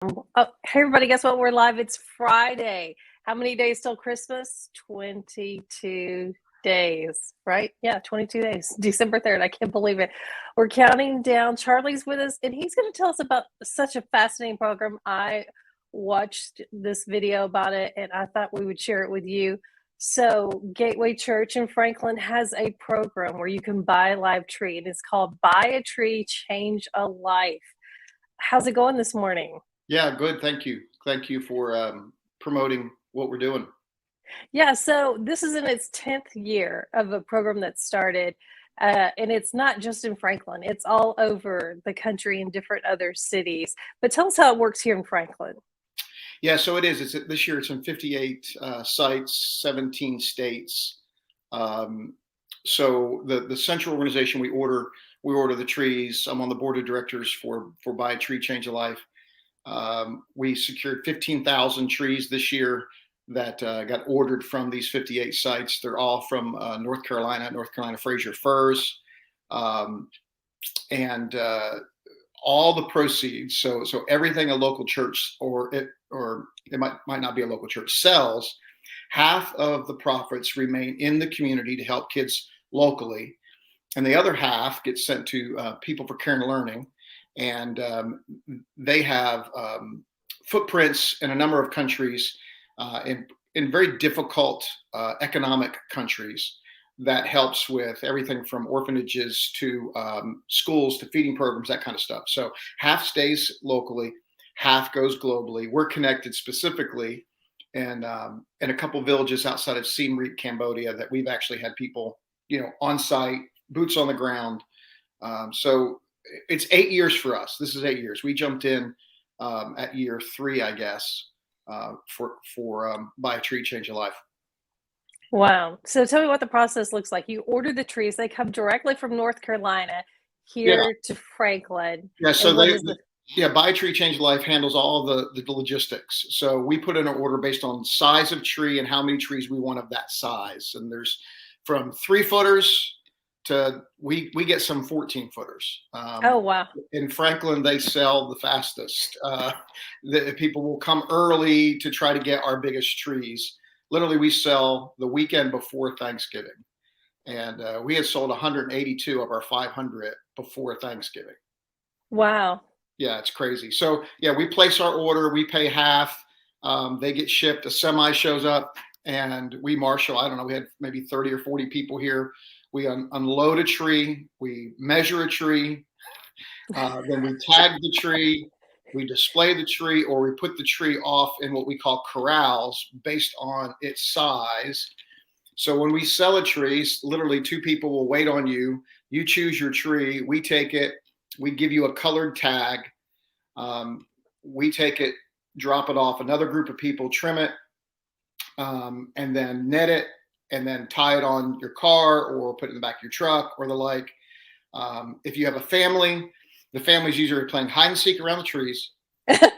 Hey everybody, guess what? We're live. It's Friday. How many days till Christmas? 22 days, right? Yeah, 22 days. December 3rd. I can't believe it. We're counting down. Charlie's with us, and he's going to tell us about such a fascinating program. I watched this video about it, and I thought we would share it with you. So, Gateway Church in Franklin has a program where you can buy a live tree, and it's called Buy a Tree, Change a Life. How's it going this morning? Yeah, good. Thank you. Thank you for promoting what we're doing. Yeah, so this is in its 10th year of a program that started, and it's not just in Franklin, it's all over the country in different other cities. But tell us how it works here in Franklin. Yeah, so it is. This year. It's in 58 sites, 17 states. So the central organization we order the trees. I'm on the board of directors for Buy a Tree, Change a Life. We secured 15,000 trees this year that got ordered from these 58 sites. They're all from North Carolina Fraser firs, and all the proceeds. So everything a local church or it might not be a local church sells, half of the profits remain in the community to help kids locally, and the other half gets sent to People for Care and Learning. And they have footprints in a number of countries, in very difficult economic countries, that helps with everything from orphanages to schools to feeding programs, that kind of stuff. So half stays locally, half goes globally. We're connected specifically in a couple villages outside of Siem Reap, Cambodia, that we've actually had people, on site, boots on the ground. So it's 8 years for us. This is 8 years. We jumped in at year 3, I guess, for Buy a Tree, Change a Life. Wow. So tell me what the process looks like. You order the trees, they come directly from North Carolina here to Franklin. Yeah. So And Buy a Tree, Change a Life handles all the logistics. So we put in an order based on size of tree and how many trees we want of that size. And there's from 3-footers to we get some 14-footers. Oh, wow. In Franklin, they sell the fastest. The people will come early to try to get our biggest trees. Literally, we sell the weekend before Thanksgiving, and we had sold 182 of our 500 before Thanksgiving. Wow. Yeah, it's crazy. So yeah, we place our order, we pay half, they get shipped, a semi shows up, and we marshal. I don't know, we had maybe 30 or 40 people here. We unload a tree, we measure a tree, then we tag the tree, we display the tree, or we put the tree off in what we call corrals based on its size. So when we sell a tree, literally 2 people will wait on you. You choose your tree, we take it, we give you a colored tag. We take it, drop it off. Another group of people trim it, and then net it, and then tie it on your car or put it in the back of your truck or the like. If you have a family, the family's usually playing hide and seek around the trees. Then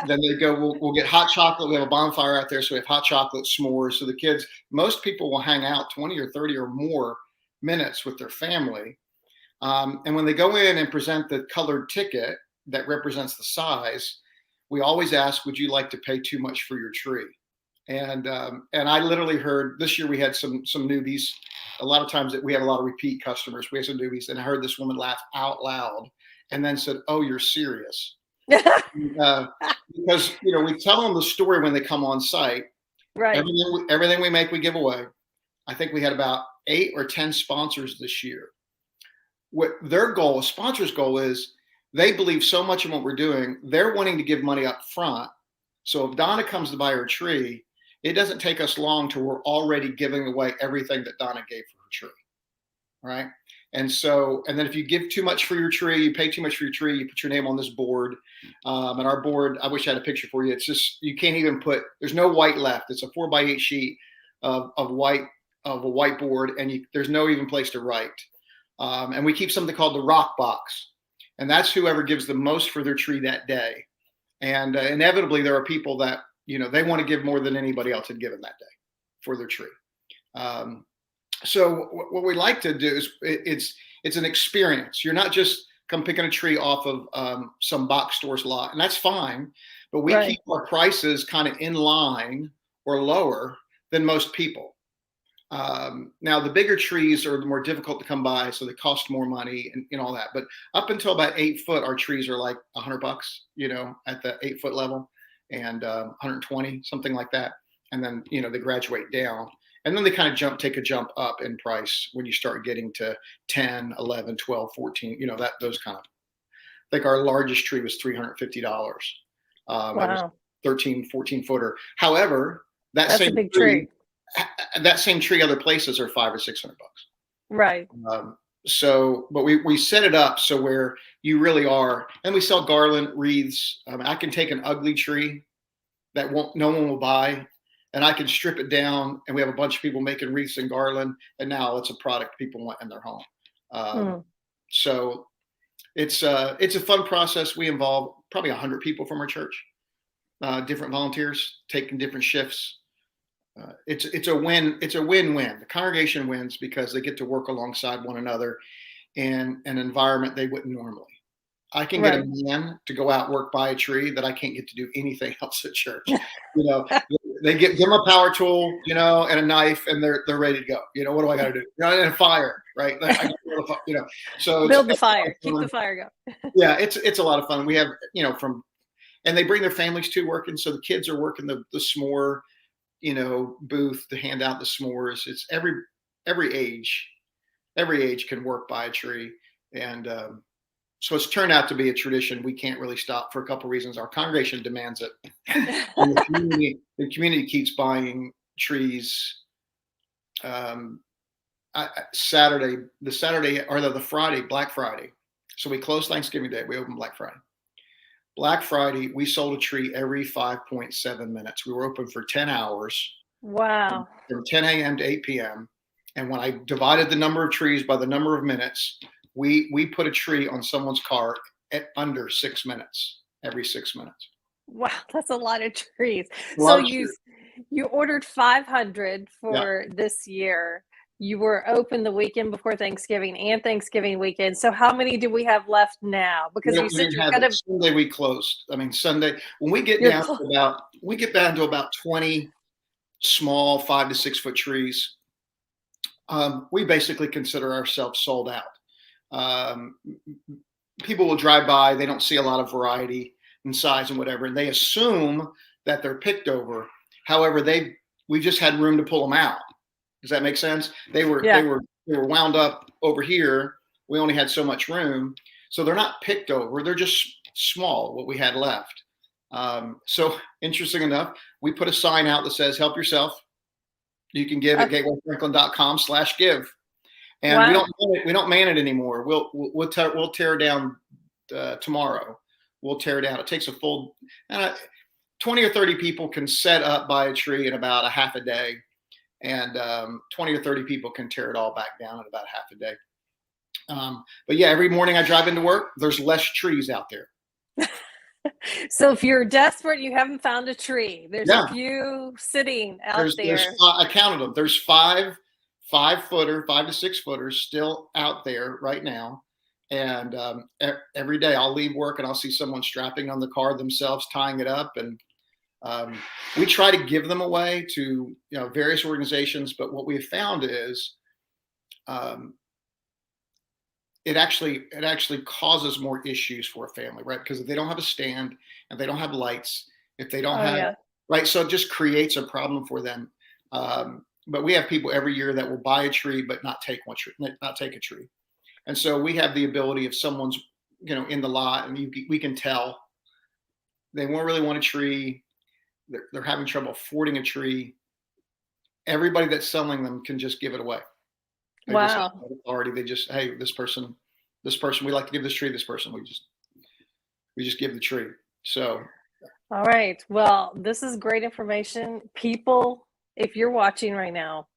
they go, we'll get hot chocolate. We have a bonfire out there, so we have hot chocolate, s'mores. So the kids, most people will hang out 20 or 30 or more minutes with their family. And when they go in and present the colored ticket that represents the size, we always ask, would you like to pay too much for your tree? And I literally heard this year we had some newbies. A lot of times that we have a lot of repeat customers. We have some newbies, and I heard this woman laugh out loud and then said, "Oh, you're serious?" Because we tell them the story when they come on site. Right. Everything we make, we give away. I think we had about 8 or 10 sponsors this year. What their goal, a sponsor's goal, is they believe so much in what we're doing, they're wanting to give money up front. So if Donna comes to buy her tree, it doesn't take us long till we're already giving away everything that Donna gave for her tree, right? And then if you give too much for your tree, you pay too much for your tree, you put your name on this board. And our board, I wish I had a picture for you. It's just, you can't even there's no white left. It's a 4x8 sheet of a whiteboard, and there's no even place to write. And we keep something called the rock box. And that's whoever gives the most for their tree that day. And inevitably, there are people that, they want to give more than anybody else had given that day for their tree. So what we like to do is it's an experience. You're not just come picking a tree off of some box store's lot, and that's fine. But we Right. keep our prices kind of in line or lower than most people. Now the bigger trees are more difficult to come by, so they cost more money and all that. But up until about 8 foot, our trees are like $100, at the 8 foot level, and 120, something like that. And then they graduate down, and then they kind of take a jump up in price when you start getting to 10, 11, 12, 14. Those kind of. I think our largest tree was $350. It was Wow. 13, 14 footer. However, That's a big tree. that same tree other places are $500 or $600. Right. But we set it up so where you really are, and we sell garland wreaths. I can take an ugly tree that no one will buy, and I can strip it down, and we have a bunch of people making wreaths and garland, and now it's a product people want in their home. So it's a fun process. We involve probably 100 people from our church, different volunteers taking different shifts. It's a win. It's a win-win. The congregation wins because they get to work alongside one another in an environment they wouldn't normally. I can get a man to go out and work by a tree that I can't get to do anything else at church. They give them a power tool, and a knife, and they're ready to go. What do I got to do? And a fire, right? So build the fire, keep the fire going. Yeah, it's a lot of fun. We have, and they bring their families too working. So the kids are working the s'more, booth to hand out the s'mores. It's every age can work by a tree. And so it's turned out to be a tradition. We can't really stop for a couple of reasons. Our congregation demands it. And the community keeps buying trees. The Friday, Black Friday. So we close Thanksgiving Day. We open Black Friday. Black Friday, we sold a tree every 5.7 minutes. We were open for 10 hours. Wow. From 10 a.m. to 8 p.m. And when I divided the number of trees by the number of minutes, we put a tree on someone's car at under 6 minutes, every 6 minutes. Wow, that's a lot of trees. So you ordered 500 for this year. You were open the weekend before Thanksgiving and Thanksgiving weekend. So how many do we have left now? Because you said you're kind of Sunday we closed. I mean, Sunday when we get down to about 20 small 5 to 6 foot trees, we basically consider ourselves sold out. People will drive by, they don't see a lot of variety in size and whatever, and they assume that they're picked over. However, we just had room to pull them out. Does that make sense? They were wound up over here. We only had so much room, so they're not picked over. They're just small. What we had left. So interesting enough, we put a sign out that says "Help yourself." You can give at gatewayfranklin.com/give, and we don't man it anymore. We'll tear down tomorrow. We'll tear down. It takes a full 20 or 30 people can set up by a tree in about a half a day. And 20 or 30 people can tear it all back down in about half a day. But yeah, every morning I drive into work, there's less trees out there. So if you're desperate, you haven't found a tree. There's a few sitting out there. I counted them. There's 5 to 6 footers still out there right now. And every day I'll leave work and I'll see someone strapping on the car themselves, tying it up. And we try to give them away to various organizations, but what we have found is it actually causes more issues for a family, right? Because if they don't have a stand and they don't have lights, if they don't right, so it just creates a problem for them. But we have people every year that will buy a tree but not take a tree, and so we have the ability if someone's in the lot and we can tell they won't really want a tree. They're having trouble affording a tree. Everybody that's selling them can just give it away. Wow. They just, hey, this person, we like to give this tree. This person, we just give the tree. So. All right. Well, this is great information. People, if you're watching right now,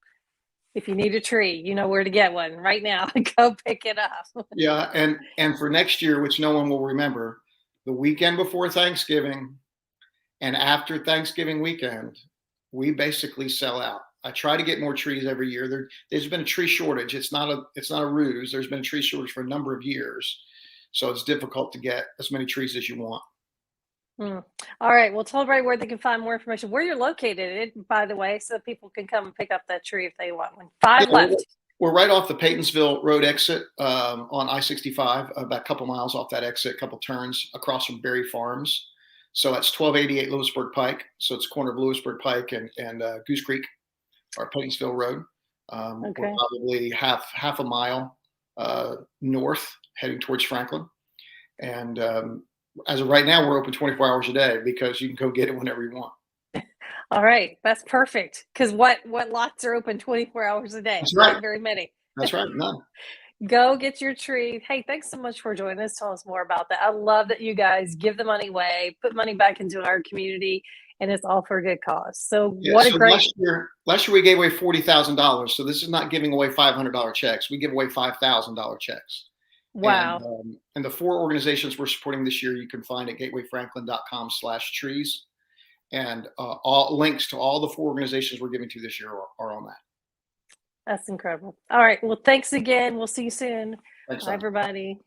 if you need a tree, you know where to get one right now. Go pick it up. Yeah. And for next year, which no one will remember, the weekend before Thanksgiving, and after Thanksgiving weekend, we basically sell out. I try to get more trees every year. There's been a tree shortage. It's not a ruse. There's been a tree shortage for a number of years. So it's difficult to get as many trees as you want. All right. Well, tell everybody where they can find more information, where you're located, by the way, so people can come and pick up that tree if they want one. Five Yeah, left. we're right off the Paytonsville Road exit on I-65, about a couple miles off that exit, a couple turns across from Berry Farms. So that's 1288 Lewisburg Pike. So it's corner of Lewisburg Pike and Goose Creek, or Paytonsville Road. Okay. We're probably half a mile north, heading towards Franklin. And as of right now, we're open 24 hours a day because you can go get it whenever you want. All right, that's perfect. Because what lots are open 24 hours a day? That's right. Not very many. That's right. None. Go get your tree. Hey, thanks so much for joining us. Tell us more about that. I love that you guys give the money away, put money back into our community, and it's all for a good cause. So Yeah, what a so great last year we gave away $40,000. So this is not giving away $500 checks. We give away $5,000 checks. wow. And the 4 organizations we're supporting this year, you can find at gatewayfranklin.com/trees. And all links to all the 4 organizations we're giving to this year are on that. That's incredible. All right. Well, thanks again. We'll see you soon. Thanks, Bye, Don. everybody.